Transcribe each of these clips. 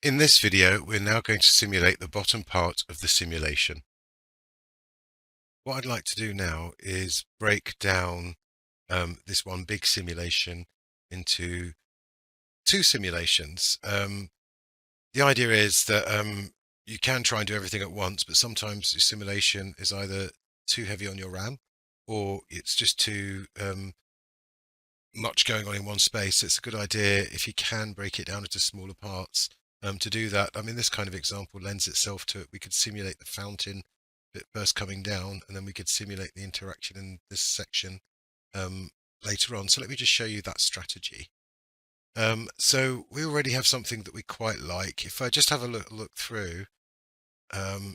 In this video, we're now going to simulate the bottom part of the simulation. What I'd like to do now is break down this one big simulation into two simulations. The idea is that you can try and do everything at once, but sometimes your simulation is either too heavy on your RAM or it's just too much going on in one space. It's a good idea if you can break it down into smaller parts. To do that, I mean, this kind of example lends itself to it. We could simulate the fountain bit first coming down, and then we could simulate the interaction in this section later on. So let me just show you that strategy. So we already have something that we quite like. If I just have a look through,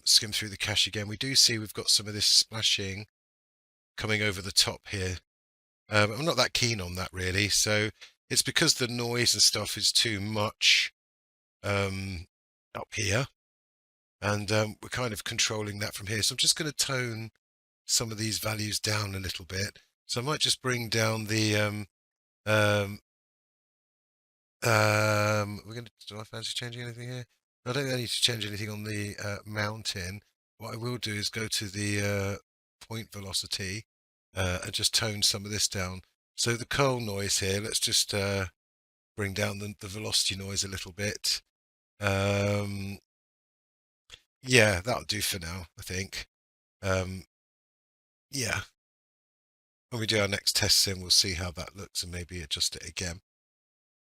skim through the cache again, we do see we've got some of this splashing coming over the top here. I'm not that keen on that really, so it's because the noise and stuff is too much up here, and we're kind of controlling that from here. So I'm just going to tone some of these values down a little bit. So I might just bring down the do I fancy changing anything here? I don't need to change anything on the mountain. What I will do is go to the point velocity and just tone some of this down. So the curl noise here, let's just bring down the velocity noise a little bit. Yeah, that'll do for now, I think. Yeah. When we do our next test sim, we'll see how that looks and maybe adjust it again.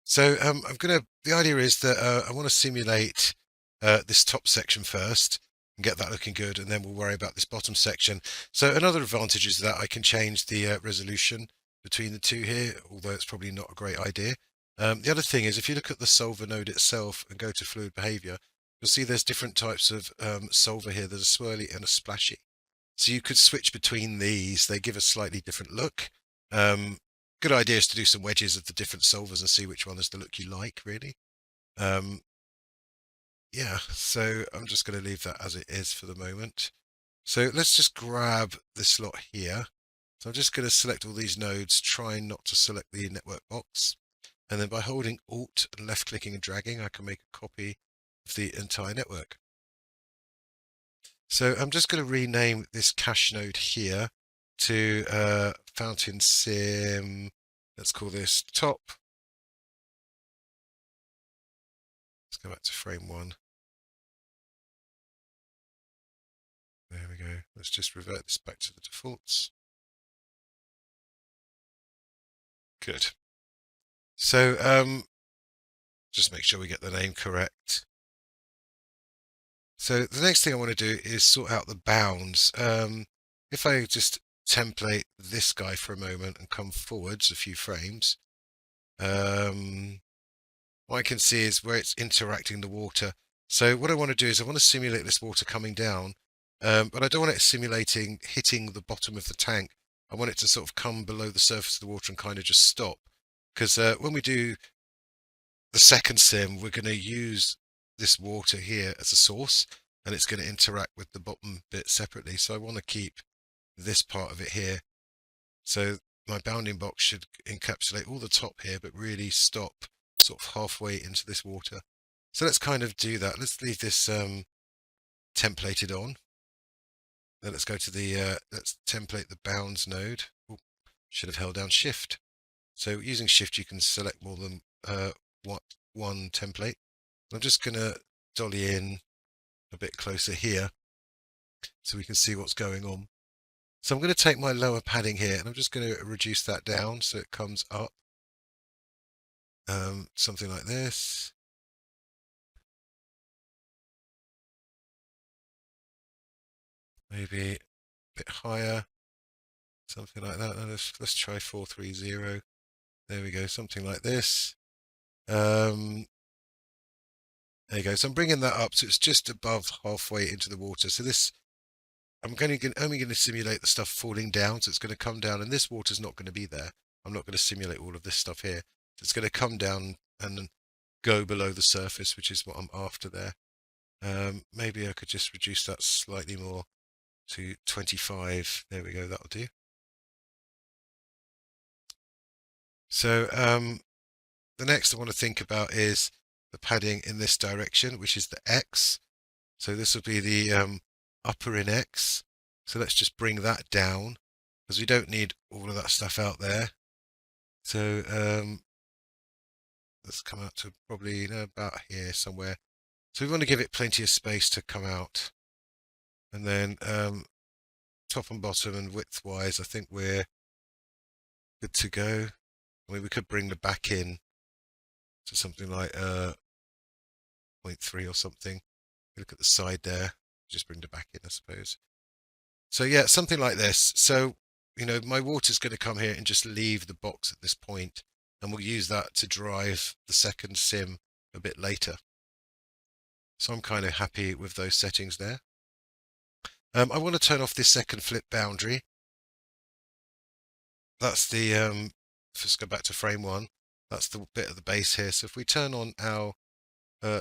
So the idea is that I want to simulate this top section first and get that looking good, and then we'll worry about this bottom section. So another advantage is that I can change the resolution between the two here, although it's probably not a great idea. The other thing is, if you look at the solver node itself and go to fluid behavior, you'll see there's different types of solver here. There's a swirly and a splashy. So you could switch between these. They give a slightly different look. Good idea is to do some wedges of the different solvers and see which one is the look you like, really. Yeah, so I'm just going to leave that as it is for the moment. So let's just grab this slot here. So I'm just going to select all these nodes, trying not to select the network box. And then by holding Alt and left clicking and dragging, I can make a copy of the entire network. So I'm just going to rename this cache node here to Fountain Sim. Let's call this top. Let's go back to frame 1. There we go. Let's just revert this back to the defaults. Good. So just make sure we get the name correct. So the next thing I want to do is sort out the bounds. If I just template this guy for a moment and come forwards a few frames, what I can see is where it's interacting the water. So what I want to do is I want to simulate this water coming down, but I don't want it simulating hitting the bottom of the tank. I want it to sort of come below the surface of the water and kind of just stop. Because when we do the second sim, we're going to use this water here as a source, and it's going to interact with the bottom bit separately. So I want to keep this part of it here. So my bounding box should encapsulate all the top here, but really stop sort of halfway into this water. So let's kind of do that. Let's leave this templated on. Then let's go to the, let's template the bounds node. Ooh, should have held down Shift. So using Shift, you can select more than one template. I'm just going to dolly in a bit closer here so we can see what's going on. So I'm going to take my lower padding here and I'm just going to reduce that down so it comes up. Something like this. Maybe a bit higher. Something like that. Now let's try 430. There we go. Something like this. There you go. So I'm bringing that up so it's just above halfway into the water. So this, I'm only going to simulate the stuff falling down. So it's going to come down, and this water's not going to be there. I'm not going to simulate all of this stuff here. So it's going to come down and go below the surface, which is what I'm after there. Maybe I could just reduce that slightly more to 25. There we go. That'll do. So the next I want to think about is the padding in this direction, which is the X. So this will be the upper in X. So let's just bring that down because we don't need all of that stuff out there. So let's come out to probably about here somewhere. So we want to give it plenty of space to come out. And then top and bottom and width-wise, I think we're good to go. I mean, we could bring the back in to something like 0.3 or something. Look at the side there. Just bring the back in, I suppose. So yeah, something like this. So, you know, my water's going to come here and just leave the box at this point, and we'll use that to drive the second sim a bit later. So I'm kind of happy with those settings there. I want to turn off this second flip boundary. That's the, let's go back to frame 1. That's the bit at the base here. So if we turn on our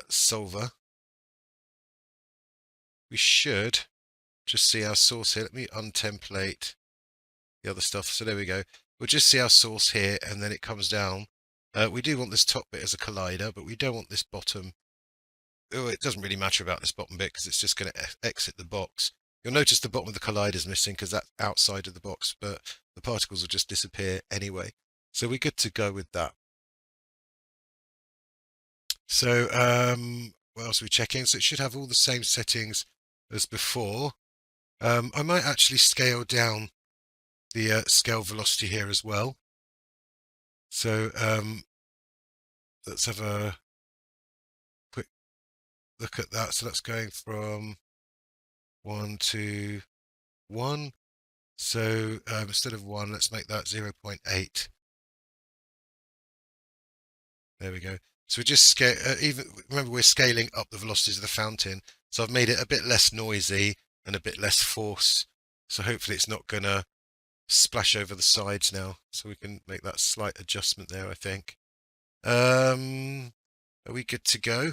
solver, we should just see our source here. Let me untemplate the other stuff. So there we go. We'll just see our source here, and then it comes down. We do want this top bit as a collider, but we don't want this bottom. Oh, it doesn't really matter about this bottom bit because it's just going to exit the box. You'll notice the bottom of the collider is missing because that's outside of the box, but the particles will just disappear anyway. So we're good to go with that. So what else are we checking? So it should have all the same settings as before. I might actually scale down the scale velocity here as well. So let's have a quick look at that. So that's going from 1 to 1. So instead of 1, let's make that 0.8. There we go. So we just scale, even remember we're scaling up the velocities of the fountain. So I've made it a bit less noisy and a bit less force. So hopefully it's not going to splash over the sides now. So we can make that slight adjustment there, I think. Are we good to go?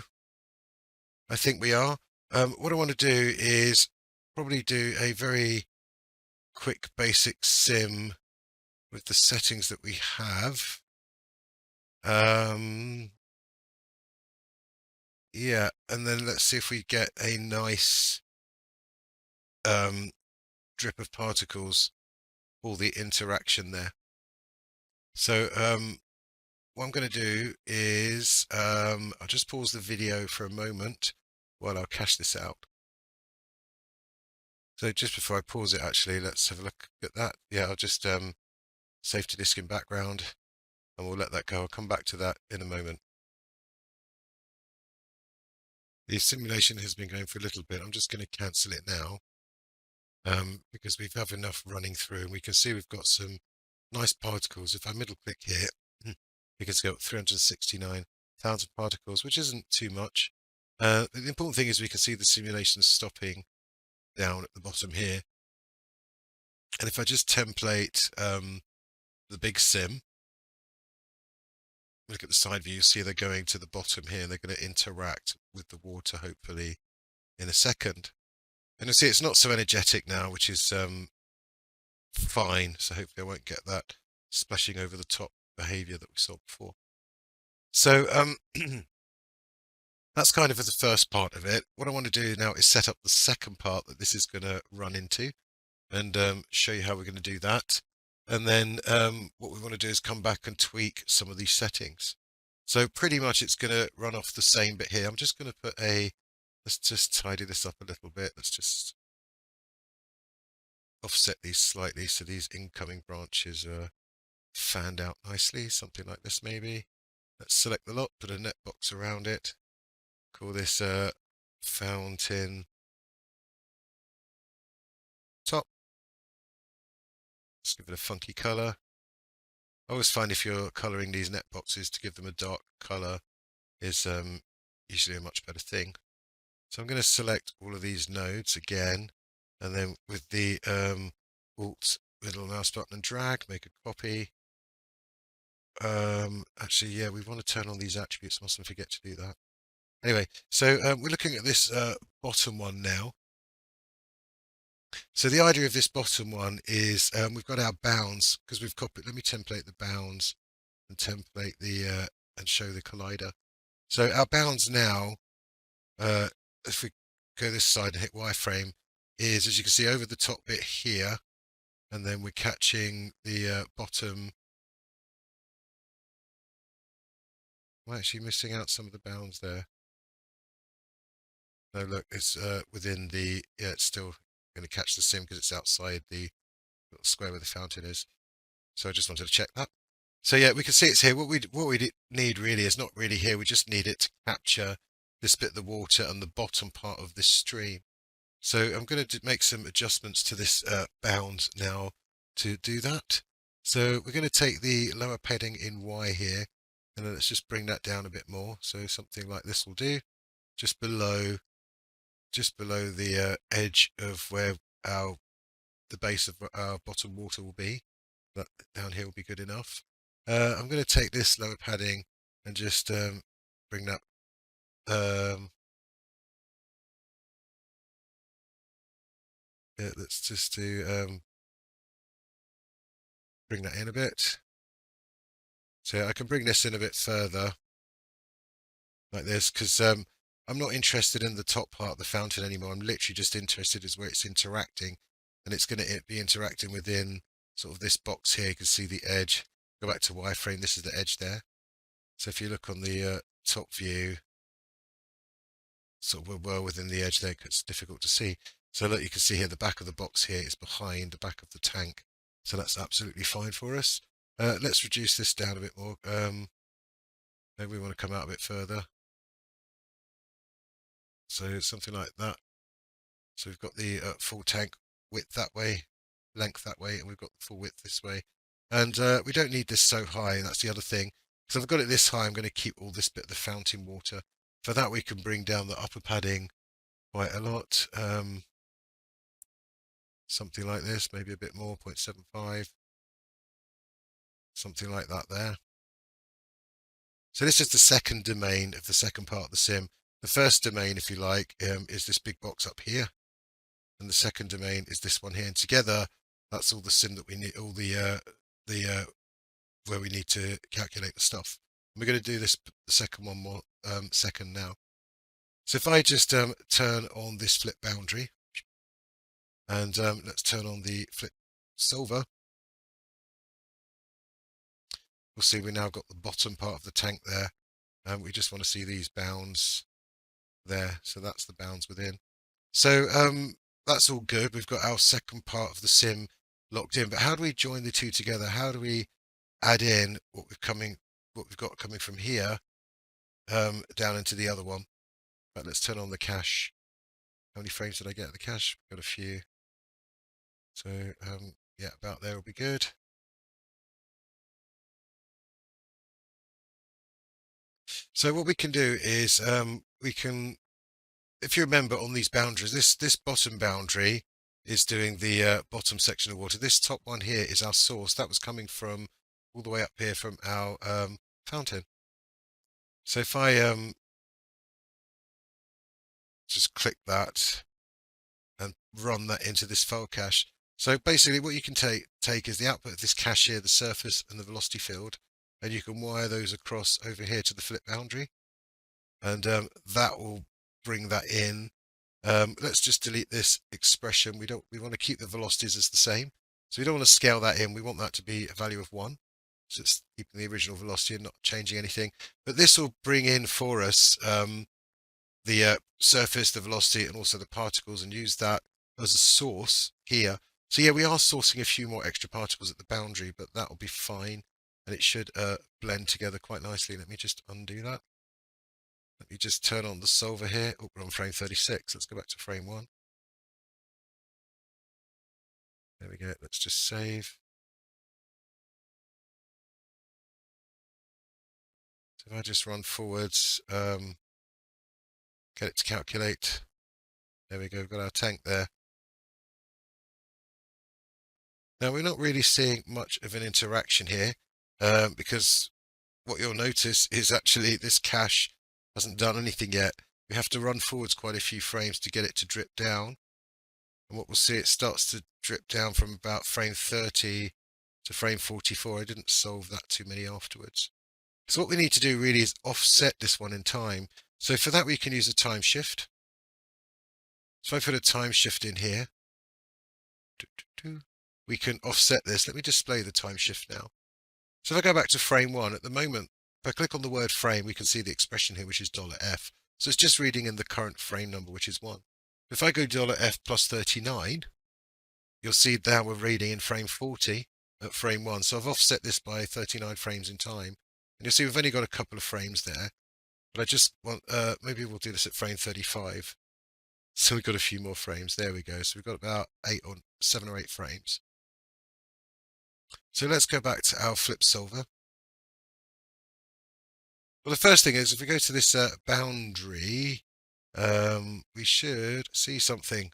I think we are. What I want to do is probably do a very quick basic sim with the settings that we have. Yeah, and then let's see if we get a nice drip of particles, all the interaction there. So what I'm going to do is I'll just pause the video for a moment while I'll cache this out. So just before I pause it, actually, let's have a look at that. Yeah, I'll just save to disk in background, and we'll let that go. I'll come back to that in a moment. The simulation has been going for a little bit. I'm just going to cancel it now because we have enough running through, and we can see we've got some nice particles. If I middle click here, you can see 369,000 particles, which isn't too much. The important thing is we can see the simulation stopping down at the bottom here. And if I just template the big sim, look at the side view, you see they're going to the bottom here, and they're going to interact with the water hopefully in a second. And you'll see it's not so energetic now, which is fine. So hopefully I won't get that splashing over the top behavior that we saw before. So that's kind of the first part of it. What I want to do now is set up the second part that this is going to run into, and show you how we're going to do that. And then what we want to do is come back and tweak some of these settings. So pretty much it's going to run off the same bit here. I'm just going to put let's just tidy this up a little bit. Let's just offset these slightly so these incoming branches are fanned out nicely, something like this maybe. Let's select the lot, put a net box around it, call this fountain top. Let's give it a funky color. I always find if you're coloring these net boxes, to give them a dark color is usually a much better thing. So I'm going to select all of these nodes again, and then with the Alt middle mouse button and drag, make a copy. Actually, yeah, we want to turn on these attributes. I mustn't forget to do that. Anyway, so we're looking at this bottom one now. So the idea of this bottom one is we've got our bounds because we've copied. Let me template the bounds and template the and show the collider. So our bounds now, if we go this side and hit wireframe, is, as you can see, over the top bit here, and then we're catching the bottom. We're actually missing out some of the bounds there. No, look, it's within the, yeah, it's still going to catch the sim because it's outside the little square where the fountain is. So I just wanted to check that. So yeah, we can see it's here. What we need really is not really here. We just need it to capture this bit of the water and the bottom part of this stream. So I'm going to make some adjustments to this bound now to do that. So we're going to take the lower padding in Y here, and then let's just bring that down a bit more. So something like this will do, just below the edge of where the base of our bottom water will be. That down here will be good enough. I'm going to take this lower padding and just bring that. Yeah, let's just do bring that in a bit. So I can bring this in a bit further, like this, because I'm not interested in the top part of the fountain anymore. I'm literally just interested in where it's interacting, and it's going to be interacting within sort of this box here. You can see the edge. Go back to wireframe. This is the edge there. So if you look on the top view, sort of we're well within the edge there. It's difficult to see. So look, you can see here the back of the box here is behind the back of the tank. So that's absolutely fine for us. Let's reduce this down a bit more. Maybe we want to come out a bit further. So something like that. So we've got the full tank width that way, length that way, and we've got the full width this way. And we don't need this so high. That's the other thing. So I've got it this high. I'm going to keep all this bit of the fountain water. For that, we can bring down the upper padding quite a lot. Something like this, maybe a bit more, 0.75. Something like that there. So this is the second domain of the second part of the sim. The first domain, if you like, is this big box up here. And the second domain is this one here. And together, that's all the sim that we need, all the where we need to calculate the stuff. And we're going to do this, the second one more second now. So if I just turn on this flip boundary, and let's turn on the flip solver, we'll see we now got the bottom part of the tank there. And we just want to see these bounds there. So that's the bounds within. So that's all good. We've got our second part of the sim locked in. But how do we join the two together? How do we add in what we've got coming from here down into the other one? But let's turn on the cache. How many frames did I get at the cache? Got a few. So yeah, about there will be good. So what we can do is we can, if you remember on these boundaries, this bottom boundary is doing the bottom section of water. This top one here is our source. That was coming from all the way up here from our fountain. So if I just click that and run that into this file cache. So basically what you can take is the output of this cache here, the surface and the velocity field, and you can wire those across over here to the flip boundary, and that will bring that in. Let's just delete this expression. We want to keep the velocities as the same. So we don't want to scale that in. We want that to be a value of 1. So it's keeping the original velocity and not changing anything. But this will bring in for us the surface, the velocity, and also the particles, and use that as a source here. So yeah, we are sourcing a few more extra particles at the boundary, but that will be fine. And it should blend together quite nicely. Let me just undo that. Let me just turn on the solver here. Oh, we're on frame 36. Let's go back to frame 1. There we go. Let's just save. So if I just run forwards, get it to calculate. There we go. We've got our tank there. Now we're not really seeing much of an interaction here because what you'll notice is actually this cache hasn't done anything yet. We have to run forwards quite a few frames to get it to drip down. And what we'll see, it starts to drip down from about frame 30 to frame 44. I didn't solve that too many afterwards. So what we need to do really is offset this one in time. So for that we can use a time shift. So if I put a time shift in here, we can offset this. Let me display the time shift now. So if I go back to frame 1, at the moment, if I click on the word frame, we can see the expression here, which is $F. So it's just reading in the current frame number, which is 1. If I go $F plus 39, you'll see now we're reading in frame 40 at frame 1. So I've offset this by 39 frames in time. And you'll see we've only got a couple of frames there. But I just want, maybe we'll do this at frame 35. So we've got a few more frames. There we go. So we've got about 7 or 8 frames. So let's go back to our flip solver. Well, the first thing is, if we go to this boundary, we should see something.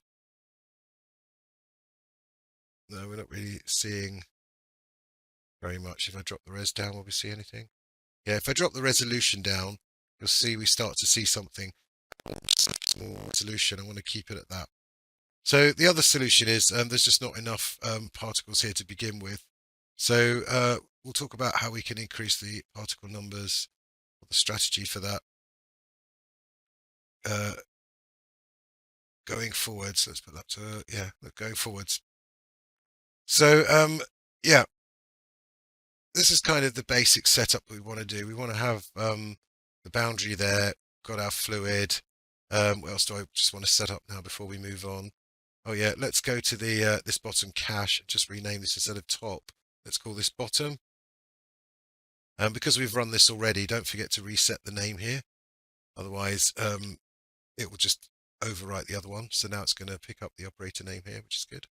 No, we're not really seeing very much. If I drop the res down, will we see anything? Yeah, if I drop the resolution down, you'll see we start to see something. Small resolution. I want to keep it at that. So the other solution is there's just not enough particles here to begin with. So we'll talk about how we can increase the particle numbers, or the strategy for that going forwards. Let's put that to, yeah, going forwards. So yeah, this is kind of the basic setup we want to do. We want to have the boundary there, got our fluid. What else do I just want to set up now before we move on? Oh yeah, let's go to the this bottom cache and just rename this instead of top. Let's call this bottom. And because we've run this already, don't forget to reset the name here. Otherwise, it will just overwrite the other one. So now it's going to pick up the operator name here, which is good.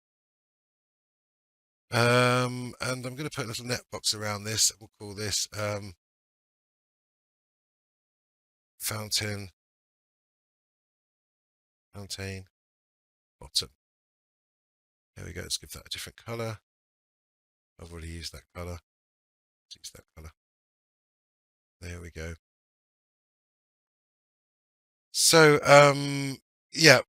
And I'm going to put a little net box around this. We'll call this fountain bottom. There we go. Let's give that a different color. I've already used that color. Let's use that color. There we go. So yeah,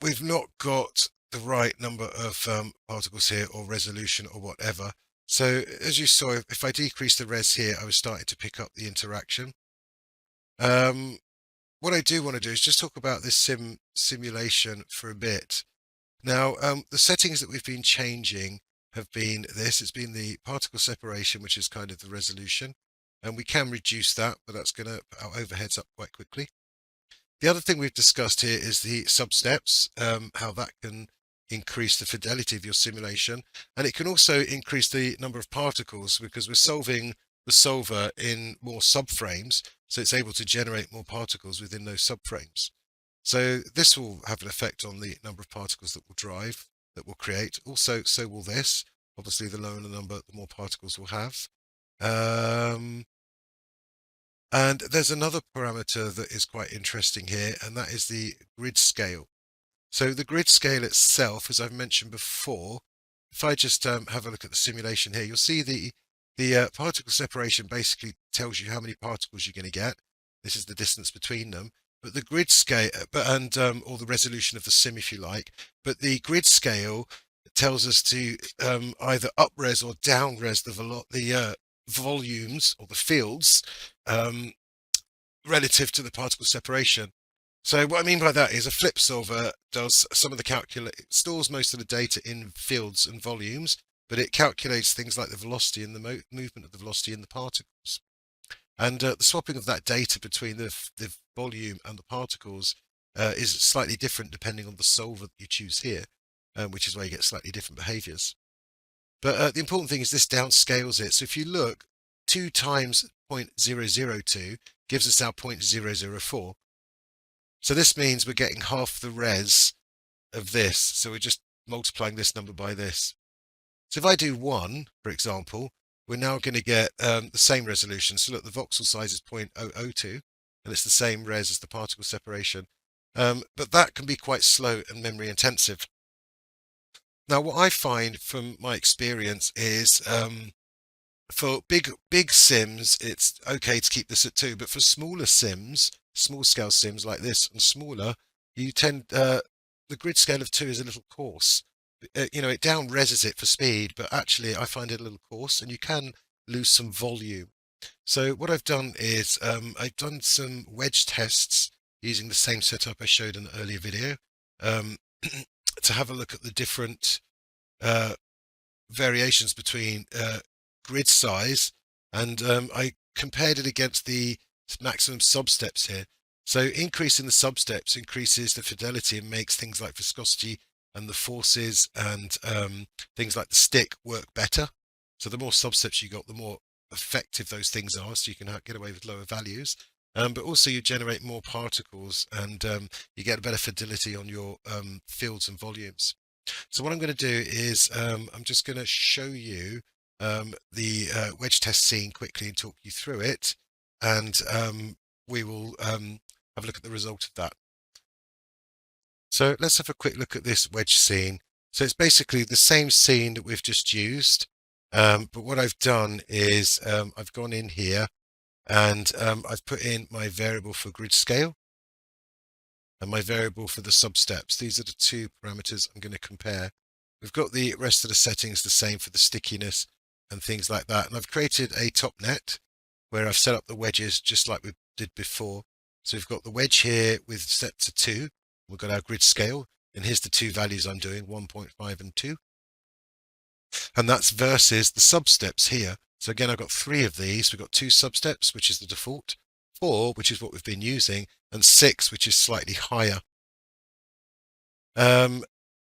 we've not got the right number of particles here, or resolution, or whatever. So as you saw, if I decrease the res here, I was starting to pick up the interaction. What I do want to do is just talk about this simulation for a bit. Now, the settings that we've been changing have been this. It's been the particle separation, which is kind of the resolution. And we can reduce that, but that's going to put our overheads up quite quickly. The other thing we've discussed here is the substeps, how that can increase the fidelity of your simulation. And it can also increase the number of particles, because we're solving the solver in more subframes, so it's able to generate more particles within those subframes. So this will have an effect on the number of particles that will create. Also, so will this. Obviously, the lower the number, the more particles we'll have. And there's another parameter that is quite interesting here, and that is the grid scale. So the grid scale itself, as I've mentioned before, if I just have a look at the simulation here, you'll see the particle separation basically tells you how many particles you're going to get. This is the distance between them. But the grid scale, or the resolution of the sim, if you like. But the grid scale tells us to either up-res or down-res the volumes, or the fields, relative to the particle separation. So what I mean by that is a flip solver does some of the stores most of the data in fields and volumes, but it calculates things like the velocity and the movement of the velocity in the particles. And the swapping of that data between the volume and the particles is slightly different depending on the solver that you choose here, which is where you get slightly different behaviors. But the important thing is this downscales it. So if you look, 2 times 0.002 gives us our 0.004. So this means we're getting half the res of this. So we're just multiplying this number by this. So if I do 1, for example, we're now going to get the same resolution. So look, the voxel size is 0.002, and it's the same res as the particle separation. But that can be quite slow and memory intensive. Now, what I find from my experience is for big sims, it's okay to keep this at 2, but for smaller sims, small scale sims like this and smaller, you tend the grid scale of 2 is a little coarse. You know, it down reses it for speed, but actually I find it a little coarse, and you can lose some volume. So what I've done is I've done some wedge tests using the same setup I showed in the earlier video um, to have a look at the different uh, variations between grid size, and I compared it against the maximum substeps here. So increasing the substeps increases the fidelity and makes things like viscosity and the forces and things like the stick work better. So the more substeps you got, the more effective those things are, so you can get away with lower values. But also you generate more particles, and you get a better fidelity on your fields and volumes. So what I'm going to do is I'm just going to show you the wedge test scene quickly and talk you through it, and we will have a look at the result of that. So let's have a quick look at this wedge scene. So it's basically the same scene that we've just used, but what I've done is I've gone in here and I've put in my variable for grid scale and my variable for the substeps. These are the two parameters I'm going to compare. We've got the rest of the settings the same for the stickiness and things like that. And I've created a top net where I've set up the wedges just like we did before. So we've got the wedge here with set to 2. We've got our grid scale, and here's the two values I'm doing, 1.5 and 2. And that's versus the substeps here. So again, I've got 3 of these. We've got 2 substeps, which is the default, 4, which is what we've been using, and 6, which is slightly higher. Now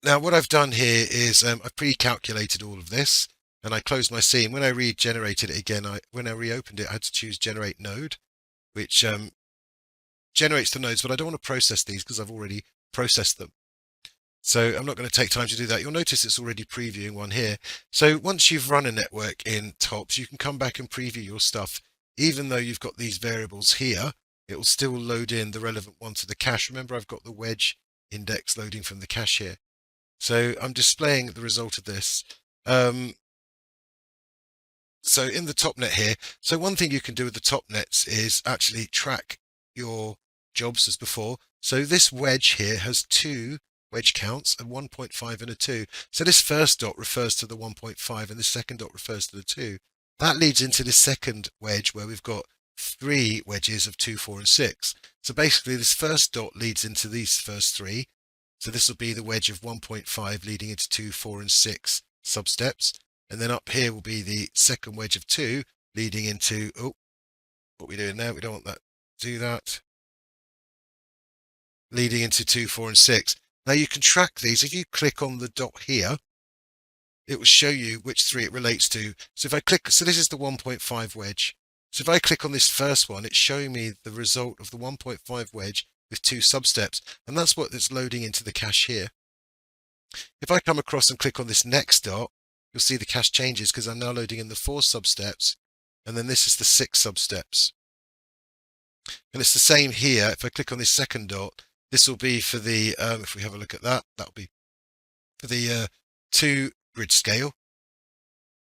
what I've done here is I've pre-calculated all of this, and I closed my scene. When I regenerated it again, when I reopened it, I had to choose generate node, which generates the nodes, but I don't want to process these because I've already processed them. So I'm not going to take time to do that. You'll notice it's already previewing one here. So once you've run a network in TOPS, you can come back and preview your stuff. Even though you've got these variables here, it will still load in the relevant one to the cache. Remember, I've got the wedge index loading from the cache here. So I'm displaying the result of this. So in the top net here, so one thing you can do with the top nets is actually track your jobs as before. So this wedge here has 2 wedge counts, a 1.5 and a 2. So this first dot refers to the 1.5 and the second dot refers to the 2. That leads into the second wedge where we've got 3 wedges of 2, 4 and 6. So basically this first dot leads into these first 3. So this will be the wedge of 1.5 leading into 2, 4 and 6 substeps. And then up here will be the second wedge of 2 leading into, oh, what we're doing now, we don't want that, do that. Leading into 2, 4 and 6. Now you can track these. If you click on the dot here, it will show you which 3 it relates to. So if I click, so this is the 1.5 wedge. So if I click on this first one, it's showing me the result of the 1.5 wedge with 2 substeps. And that's what it's loading into the cache here. If I come across and click on this next dot, you'll see the cache changes because I'm now loading in the 4 substeps, and then this is the 6 substeps. And it's the same here. If I click on this second dot, this will be for the, if we have a look at that, that'll be for the 2 grid scale,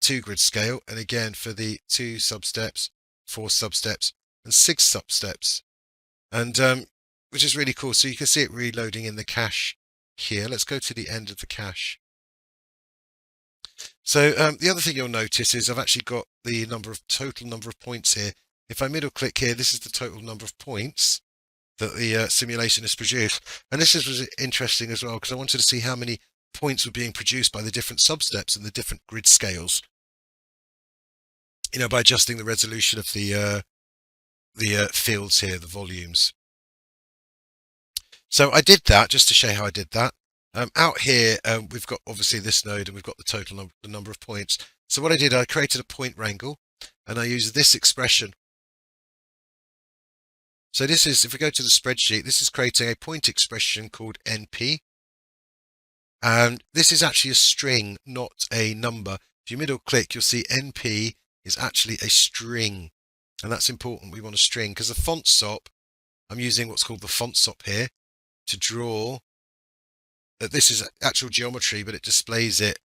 and again for the 2 substeps, 4 substeps, and 6 substeps, and which is really cool. So you can see it reloading in the cache here. Let's go to the end of the cache. So the other thing you'll notice is I've actually got the total number of points here. If I middle click here, this is the total number of points that the simulation has produced. And this was interesting as well because I wanted to see how many points were being produced by the different substeps and the different grid scales. You know, by adjusting the resolution of the fields here, the volumes. So I did that just to show how I did that. Out here, we've got obviously this node and we've got the total the number of points. So what I did, I created a point wrangle and I used this expression. So this is, if we go to the spreadsheet, this is creating a point expression called NP. And this is actually a string, not a number. If you middle click, you'll see NP is actually a string. And that's important. We want a string because the font sop, I'm using what's called the font sop here to draw. This is actual geometry, but it displays it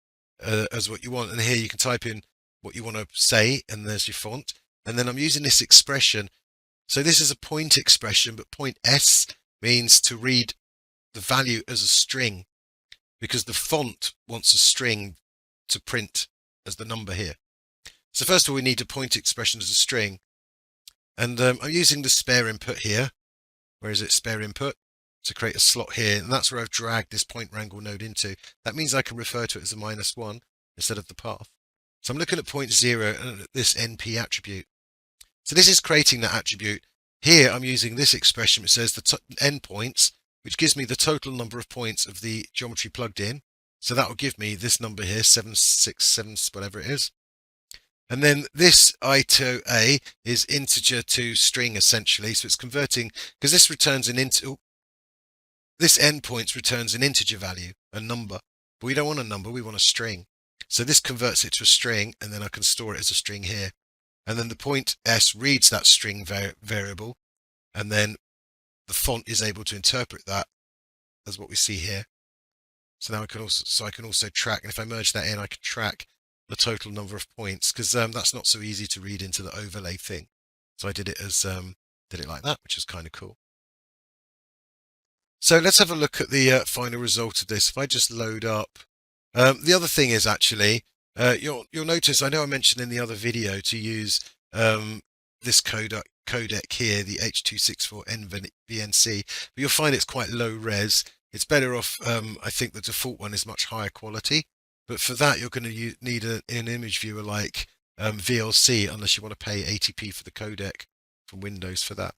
as what you want. And here you can type in what you want to say, and there's your font. And then I'm using this expression. So this is a point expression, but point S means to read the value as a string because the font wants a string to print as the number here. So first of all, we need a point expression as a string. And I'm using the spare input here. Where is it? Spare input. To create a slot here. And that's where I've dragged this point wrangle node into. That means I can refer to it as a -1 instead of the path. So I'm looking at point 0 and at this NP attribute. So this is creating that attribute. Here I'm using this expression which says the endpoints, which gives me the total number of points of the geometry plugged in. So that will give me this number here, 767, whatever it is. And then this I to A is integer to string essentially. So it's converting, because this returns an this endpoints returns an integer value, a number. But we don't want a number, we want a string. So this converts it to a string, and then I can store it as a string here. And then the point S reads that string variable, and then the font is able to interpret that as what we see here. So now I can also track, and if I merge that in, I can track the total number of points, because that's not so easy to read into the overlay thing. So I did it as did it like that, which is kind of cool. So let's have a look at the final result of this. If I just load up, the other thing is actually you'll notice, I know I mentioned in the other video to use this codec here, the H.264N-VNC, but you'll find it's quite low res. It's better off, I think the default one is much higher quality, but for that you're going to need an image viewer like VLC, unless you want to pay 80p for the codec from Windows for that.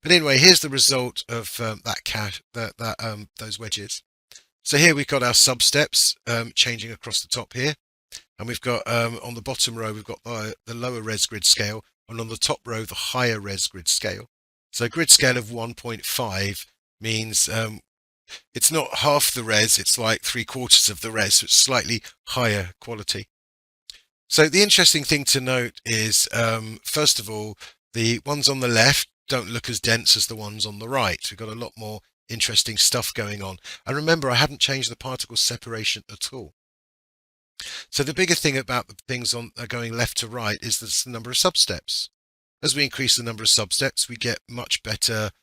But anyway, here's the result of that cache, those wedges. So here we've got our substeps changing across the top here, and we've got on the bottom row we've got the lower res grid scale, and on the top row the higher res grid scale. So grid scale of 1.5 means it's not half the res, it's like 3/4 of the res, so it's slightly higher quality. So the interesting thing to note is, first of all, the ones on the left don't look as dense as the ones on the right. We've got a lot more interesting stuff going on. And remember, I hadn't changed the particle separation at all. So the bigger thing about the things going left to right is the number of substeps. As we increase the number of substeps, we get much better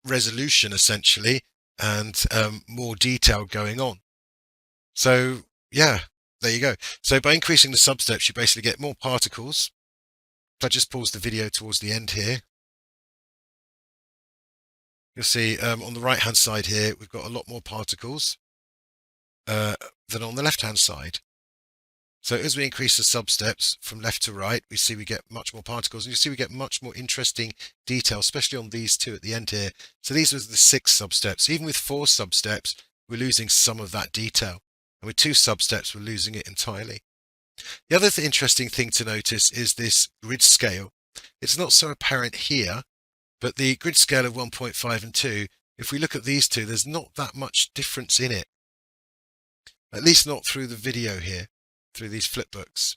resolution essentially, and more detail going on. So yeah, there you go. So by increasing the substeps, you basically get more particles. If I just pause the video towards the end here, you'll see on the right hand side here we've got a lot more particles than on the left hand side. So as we increase the substeps from left to right, we see we get much more particles, and you see we get much more interesting detail, especially on these two at the end here. So these are the 6 substeps. Even with 4 substeps, we're losing some of that detail, and with 2 substeps, we're losing it entirely. The other interesting thing to notice is this grid scale. It's not so apparent here, but the grid scale of 1.5 and 2, if we look at these two, there's not that much difference in it. At least not through the video here, through these flipbooks.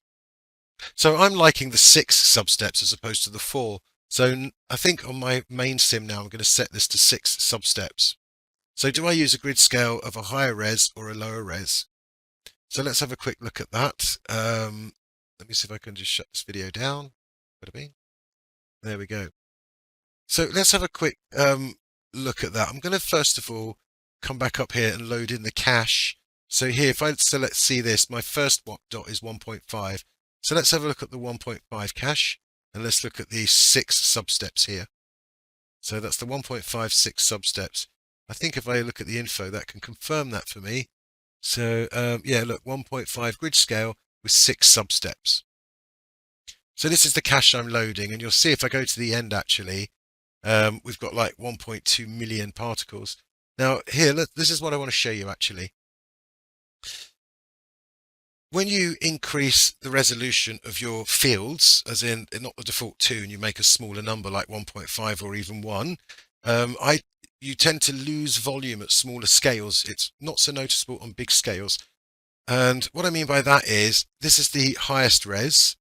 So I'm liking the 6 substeps as opposed to the 4. So I think on my main sim now, I'm going to set this to 6 substeps. So do I use a grid scale of a higher res or a lower res? So let's have a quick look at that. Let me see if I can just shut this video down. There we go. So let's have a quick look at that. I'm going to first of all come back up here and load in the cache. So here, if I select see this, my first dot is 1.5. So let's have a look at the 1.5 cache, and let's look at these 6 substeps here. So that's the 1.5 6 substeps. I think if I look at the info, that can confirm that for me. So yeah, look, 1.5 grid scale with 6 substeps. So this is the cache I'm loading, and you'll see if I go to the end actually, we've got like 1.2 million particles. Now here, look, this is what I want to show you actually. When you increase the resolution of your fields, as in not the default 2, and you make a smaller number like 1.5 or even 1, you tend to lose volume at smaller scales. It's not so noticeable on big scales. And what I mean by that is, this is the highest res.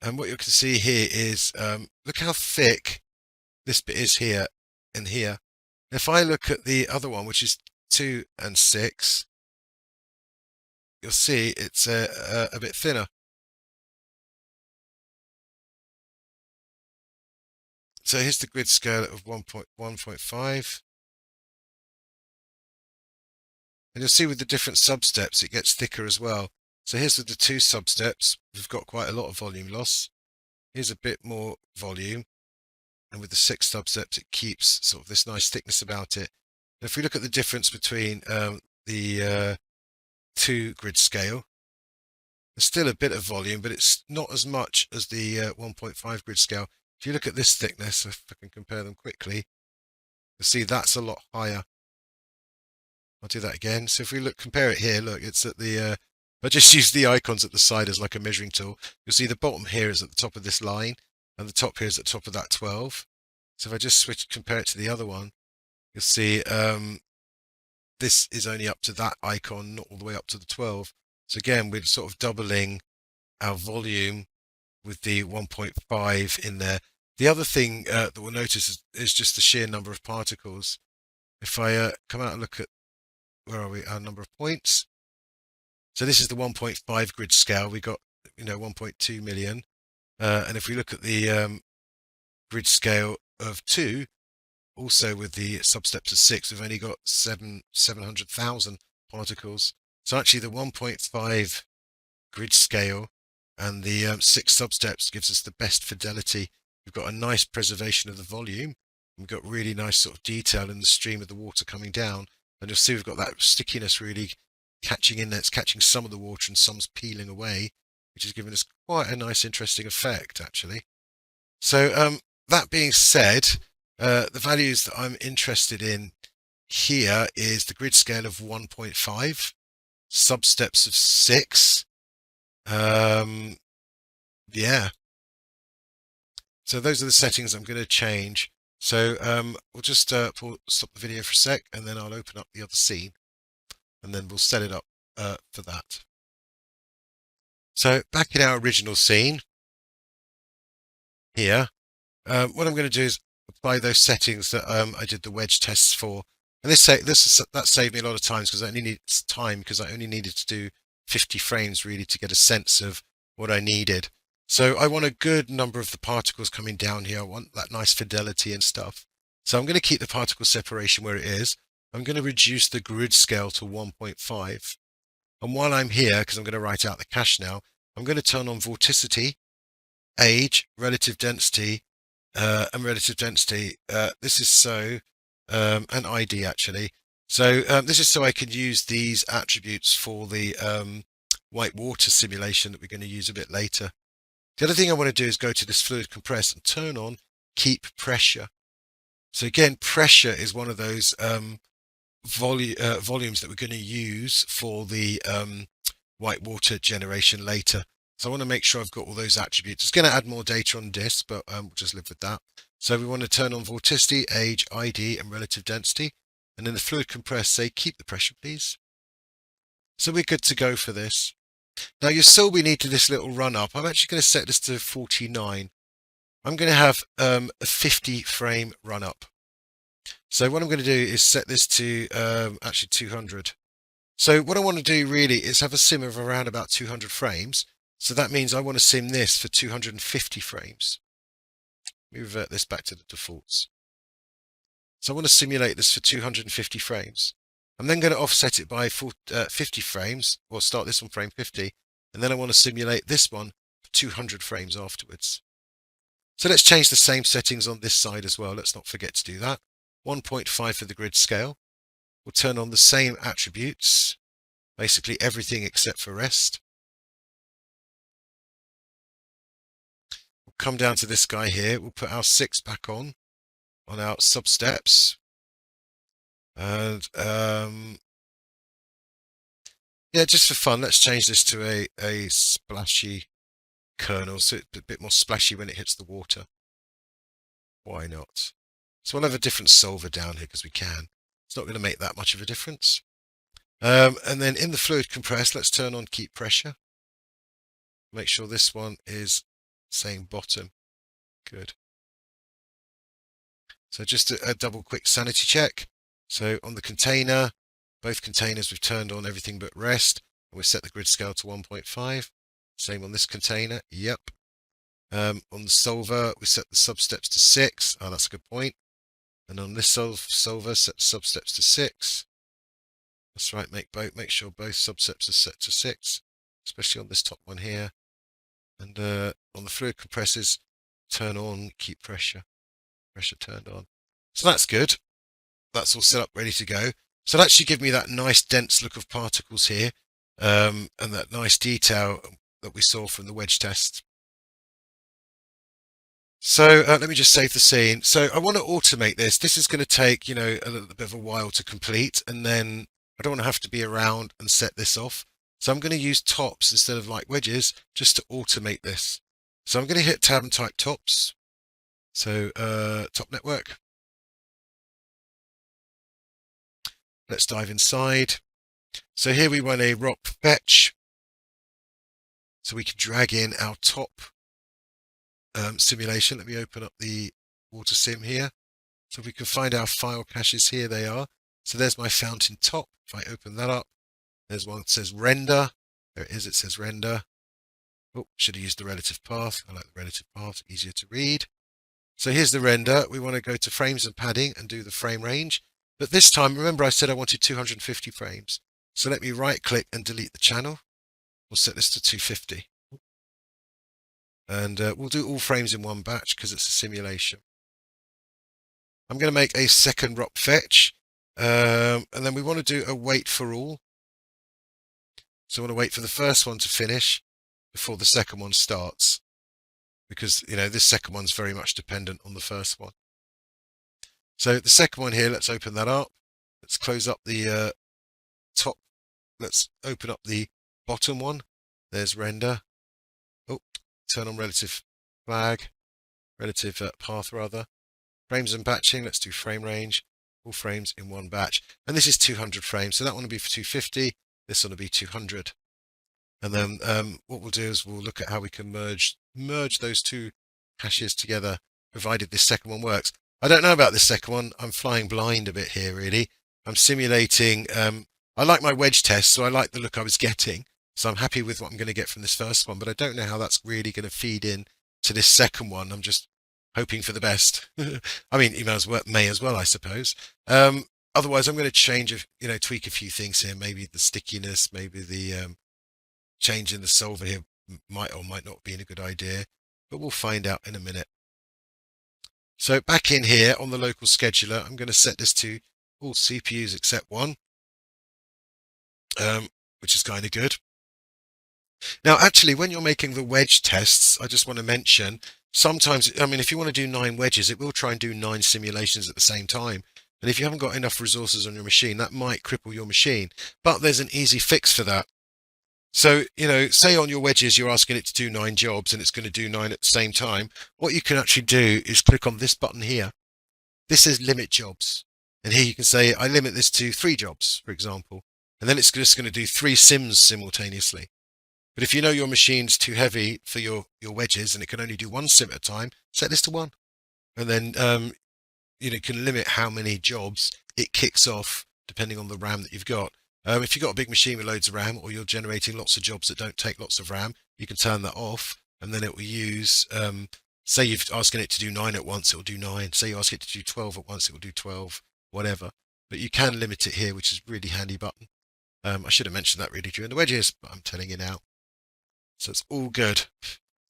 And what you can see here is, look how thick this bit is here and here. If I look at the other one, which is 2 and 6, you'll see it's a bit thinner. So here's the grid scale of 1.5. And you'll see with the different substeps, it gets thicker as well. So here's with the two substeps. We've got quite a lot of volume loss. Here's a bit more volume. And with the 6 substeps, it keeps sort of this nice thickness about it. If we look at the difference between the 2 grid scale, there's still a bit of volume, but it's not as much as the 1.5 grid scale. If you look at this thickness, if I can compare them quickly, you'll see that's a lot higher. I'll do that again. So if we compare it here, look, it's at the, I just use the icons at the side as like a measuring tool. You'll see the bottom here is at the top of this line, and the top here is at the top of that 12. So if I just compare it to the other one, you'll see this is only up to that icon, not all the way up to the 12. So again, we're sort of doubling our volume with the 1.5 in there. The other thing that we'll notice is just the sheer number of particles. If I come out and look at, where are we, our number of points. So this is the 1.5 grid scale. We got, 1.2 million. And if we look at the grid scale of 2, also with the substeps of 6, we've only got 700,000 particles. So actually the 1.5 grid scale and the 6 substeps gives us the best fidelity. We've got a nice preservation of the volume. We've got really nice sort of detail in the stream of the water coming down. And you'll see we've got that stickiness really catching in there. It's catching some of the water and some's peeling away, which is giving us quite a nice, interesting effect, actually. So that being said, the values that I'm interested in here is the grid scale of 1.5, substeps of 6. Yeah. So those are the settings I'm going to change. So we'll just stop the video for a sec, and then I'll open up the other scene, and then we'll set it up for that. So back in our original scene here, what I'm going to do is apply those settings that I did the wedge tests for. And that saved me a lot of time because I only needed to do 50 frames really to get a sense of what I needed. So I want a good number of the particles coming down here. I want that nice fidelity and stuff. So I'm going to keep the particle separation where it is. I'm going to reduce the grid scale to 1.5. And while I'm here, because I'm going to write out the cache now, I'm going to turn on vorticity, age, relative density, and relative density. This is so, and ID actually. So this is so I can use these attributes for the white water simulation that we're going to use a bit later. The other thing I want to do is go to this fluid compress and turn on keep pressure. So again, pressure is one of those volumes that we're going to use for the white water generation later. So I want to make sure I've got all those attributes. It's going to add more data on this, but we'll just live with that. So we want to turn on vorticity, age, ID, and relative density. And in the fluid compress, say keep the pressure, please. So we're good to go for this. Now you'll still be need to this little run up. I'm actually going to set this to 49. I'm going to have a 50 frame run up. So what I'm going to do is set this to actually 200. So what I want to do really is have a sim of around about 200 frames. So that means I want to sim this for 250 frames. Let me revert this back to the defaults. So I want to simulate this for 250 frames. I'm then going to offset it by 50 frames, or start this on frame 50, and then I want to simulate this one for 200 frames afterwards. So let's change the same settings on this side as well. Let's not forget to do that. 1.5 for the grid scale. We'll turn on the same attributes, basically everything except for rest. We'll come down to this guy here. We'll put our 6 back on our substeps. And yeah, just for fun, let's change this to a splashy kernel, so it's a bit more splashy when it hits the water. Why not? So we'll have a different solver down here because we can. It's not going to make that much of a difference. And then in the fluid compress, let's turn on keep pressure. Make sure this one is saying bottom. Good. So just a double quick sanity check. So on the container, both containers we've turned on everything but rest. And we've set the grid scale to 1.5. Same on this container. Yep. On the solver, we set the substeps to 6. Oh, that's a good point. And on this solver, set the substeps to 6. That's right. Make sure both substeps are set to 6. especially on this top one here. And on the fluid compressors, turn on, keep pressure turned on. So that's good. That's all set up, ready to go. So that should give me that nice dense look of particles here, and that nice detail that we saw from the wedge test. So let me just save the scene. So I want to automate this. This is going to take, a little bit of a while to complete, and then I don't want to have to be around and set this off. So I'm going to use tops instead of like wedges just to automate this. So I'm going to hit tab and type tops. So top network. Let's dive inside. So here we run a ROP fetch. So we can drag in our top simulation. Let me open up the water sim here. So we can find our file caches. Here they are. So there's my fountain top. If I open that up, there's one that says render. There it is. It says render. Oh, should have used the relative path. I like the relative path, easier to read. So here's the render. We want to go to frames and padding and do the frame range. But this time, remember I said I wanted 250 frames. So let me right click and delete the channel. We'll set this to 250. And we'll do all frames in one batch because it's a simulation. I'm going to make a second ROP fetch. And then we want to do a wait for all. So I want to wait for the first one to finish before the second one starts. Because, this second one's very much dependent on the first one. So the second one here, let's open that up. Let's close up the top. Let's open up the bottom one. There's render. Oh, turn on relative flag, relative path rather. Frames and batching, let's do frame range. All frames in one batch. And this is 200 frames. So that one will be for 250. This one will be 200. And then what we'll do is we'll look at how we can merge those two caches together, provided this second one works. I don't know about this second one. I'm flying blind a bit here, really. I'm simulating. I like my wedge test, so I like the look I was getting. So I'm happy with what I'm going to get from this first one, but I don't know how that's really going to feed in to this second one. I'm just hoping for the best. I mean, emails may as well, I suppose. Otherwise, I'm going to change, tweak a few things here. Maybe the stickiness, maybe the change in the solver here might or might not be a good idea, but we'll find out in a minute. So back in here on the local scheduler, I'm going to set this to all CPUs except one, which is kind of good. Now, actually, when you're making the wedge tests, I just want to mention, sometimes, if you want to do 9 wedges, it will try and do 9 simulations at the same time. And if you haven't got enough resources on your machine, that might cripple your machine. But there's an easy fix for that. So, say on your wedges, you're asking it to do 9 jobs and it's going to do 9 at the same time. What you can actually do is click on this button here. This says limit jobs. And here you can say, I limit this to 3 jobs, for example. And then it's just going to do 3 sims simultaneously. But if you know your machine's too heavy for your wedges and it can only do 1 sim at a time, set this to 1. And then, you can limit how many jobs it kicks off depending on the RAM that you've got. If you've got a big machine with loads of RAM, or you're generating lots of jobs that don't take lots of RAM, you can turn that off, and then it will use, say you're asking it to do 9 at once, it will do 9. Say you ask it to do 12 at once, it will do 12, whatever. But you can limit it here, which is a really handy button. I should have mentioned that really during the wedges, but I'm telling you now. So it's all good.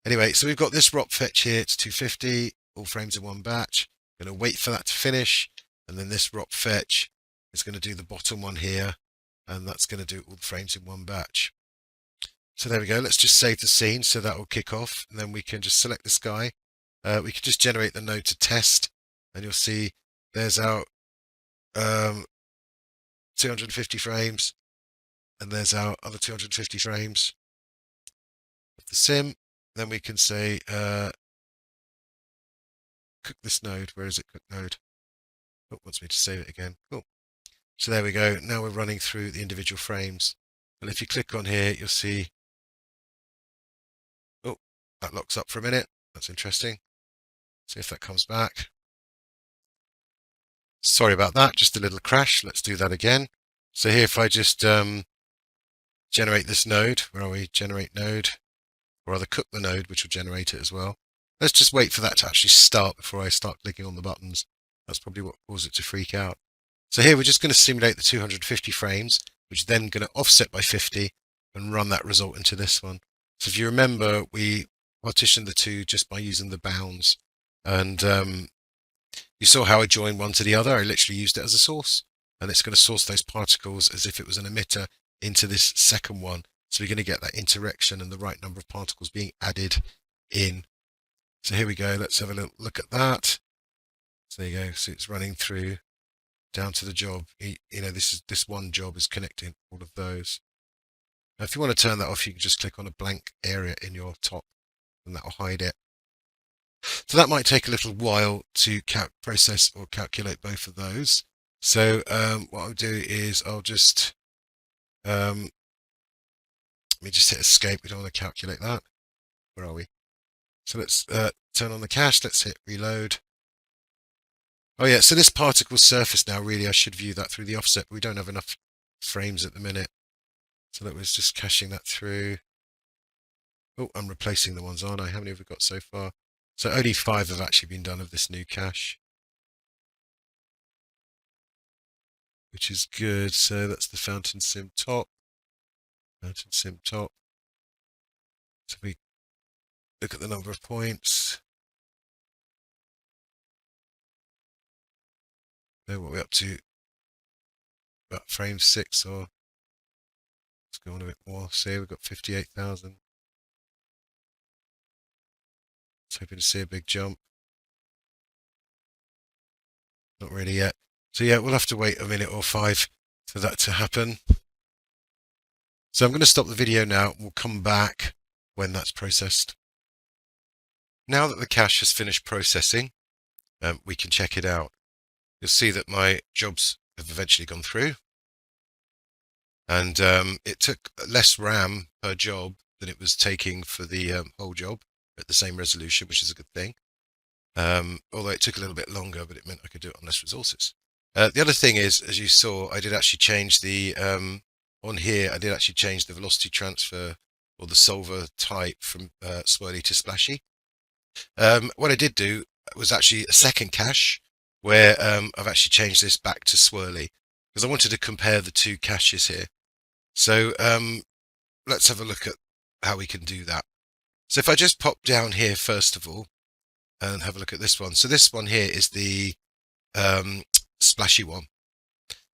Anyway, so we've got this ROP fetch here, it's 250, all frames in one batch. I'm going to wait for that to finish, and then this ROP fetch is going to do the bottom one here. And that's going to do all the frames in one batch. So there we go. Let's just save the scene so that will kick off. And then we can just select this guy. We can just generate the node to test. And you'll see there's our 250 frames. And there's our other 250 frames of the sim. Then we can say cook this node. Where is it? Cook node. Oh, it wants me to save it again. Cool. So there we go. Now we're running through the individual frames. And if you click on here, you'll see, oh, that locks up for a minute. That's interesting. See if that comes back. Sorry about that, just a little crash. Let's do that again. So here, if I just generate this node, where are we? Generate node, or rather cook the node, which will generate it as well. Let's just wait for that to actually start before I start clicking on the buttons. That's probably what caused it to freak out. So here we're just going to simulate the 250 frames, which is then going to offset by 50, and run that result into this one. So if you remember, we partitioned the two just by using the bounds, and you saw how I joined one to the other. I literally used it as a source, and it's going to source those particles as if it was an emitter into this second one. So we're going to get that interaction and the right number of particles being added in. So here we go. Let's have a little look at that. So there you go. So it's running through down to the job. You know, this one job is connecting all of those. Now, if you want to turn that off, you can just click on a blank area in your top, and that will hide it. So that might take a little while to process or calculate both of those. So what I'll do is I'll just let me just hit escape. We don't want to calculate that. Where are we? So let's turn on the cache. Let's hit reload. Oh yeah, so this particle surface now, really I should view that through the offset, but we don't have enough frames at the minute. So that was just caching that through. Oh, I'm replacing the ones, aren't I? How many have we got so far? So only 5 have actually been done of this new cache, which is good. So that's the fountain sim top. Fountain sim top. So we look at the number of points. There, what we're up to. About frame 6, or let's go on a bit more. See, we've got 58,000. Hoping to see a big jump. Not really yet. So yeah, we'll have to wait a minute or 5 for that to happen. So I'm going to stop the video now. We'll come back when that's processed. Now that the cache has finished processing, we can check it out. You'll see that my jobs have eventually gone through, and it took less RAM per job than it was taking for the whole job at the same resolution, which is a good thing. Although it took a little bit longer, but it meant I could do it on less resources. The other thing is, as you saw, I did actually change the on here. I did actually change the velocity transfer or the solver type from swirly to splashy. What I did do was actually a second cache where I've actually changed this back to swirly because I wanted to compare the two caches here. So let's have a look at how we can do that. So if I just pop down here first of all and have a look at this one. So this one here is the splashy one,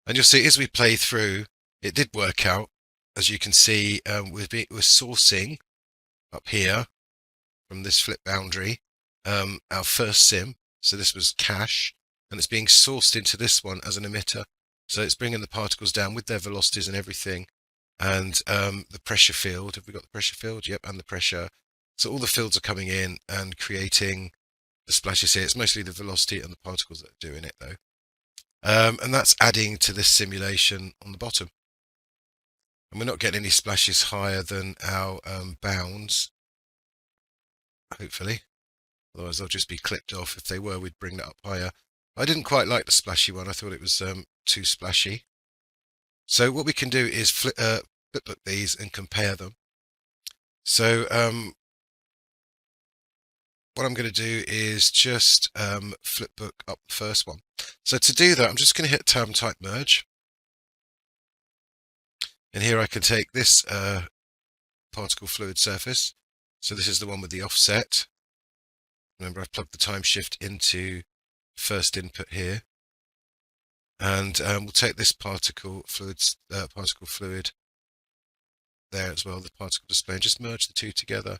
and you'll see as we play through, it did work out. As you can see, we're sourcing up here from this flip boundary our first sim. So this was cache, and it's being sourced into this one as an emitter. So it's bringing the particles down with their velocities and everything, and the pressure field. Have we got the pressure field? Yep, and the pressure. So all the fields are coming in and creating the splashes here. It's mostly the velocity and the particles that are doing it though. And that's adding to this simulation on the bottom. And we're not getting any splashes higher than our bounds, hopefully. Otherwise they'll just be clipped off. If they were, we'd bring that up higher. I didn't quite like the splashy one. I thought it was too splashy. So what we can do is flip these and compare them. So what I'm going to do is just flipbook up the first one. So to do that, I'm just going to hit Tab and type merge. And here I can take this particle fluid surface. So this is the one with the offset. Remember, I've plugged the time shift into first input here. And we'll take this particle fluid there as well, the particle display, and just merge the two together.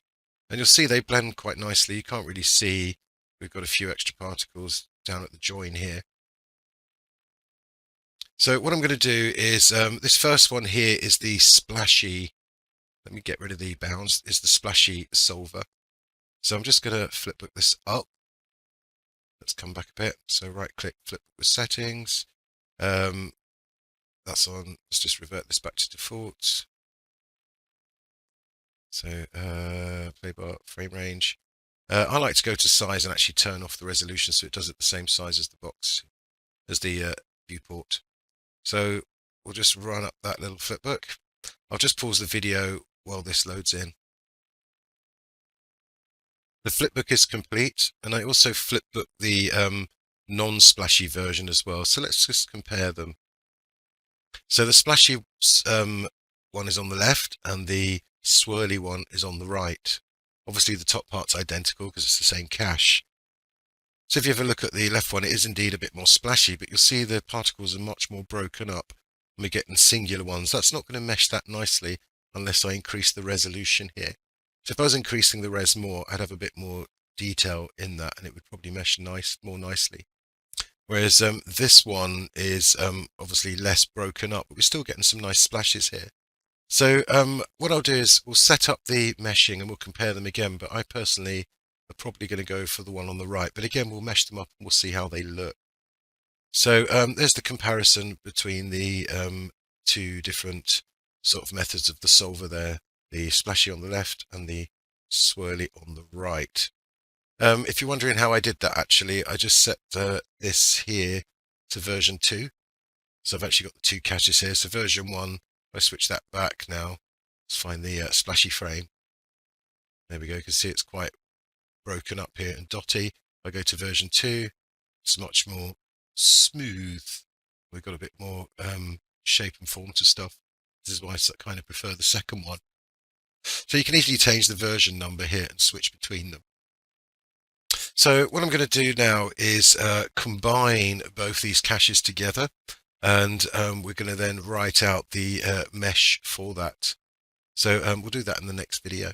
And you'll see they blend quite nicely. You can't really see. We've got a few extra particles down at the join here. So what I'm going to do is this first one here is the splashy. Let me get rid of the bounds. Is the splashy solver. So I'm just going to flipbook this up. Let's come back a bit. So right click, flipbook with settings. That's on. Let's just revert this back to default. So play bar, frame range. I like to go to size and actually turn off the resolution so it does it the same size as the box, as the viewport. So we'll just run up that little flipbook. I'll just pause the video while this loads in. The flipbook is complete, and I also flipbook the non-splashy version as well. So let's just compare them. So the splashy one is on the left and the swirly one is on the right. Obviously the top part's identical because it's the same cache. So if you have a look at the left one, it is indeed a bit more splashy, but you'll see the particles are much more broken up and we're getting singular ones. That's not going to mesh that nicely unless I increase the resolution here. So if I was increasing the res more, I'd have a bit more detail in that and it would probably mesh more nicely. Whereas this one is obviously less broken up, but we're still getting some nice splashes here. So what I'll do is we'll set up the meshing and we'll compare them again, but I personally are probably going to go for the one on the right. But again, we'll mesh them up and we'll see how they look. So there's the comparison between the two different sort of methods of the solver there, the splashy on the left and the swirly on the right. If you're wondering how I did that, actually, I just set this here to version 2. So I've actually got the two caches here. So version 1, I switch that back now. Let's find the splashy frame. There we go. You can see it's quite broken up here and dotty. If I go to version 2, it's much more smooth. We've got a bit more shape and form to stuff. This is why I kind of prefer the second one. So you can easily change the version number here and switch between them. So what I'm going to do now is combine both these caches together, and we're going to then write out the mesh for that. So we'll do that in the next video.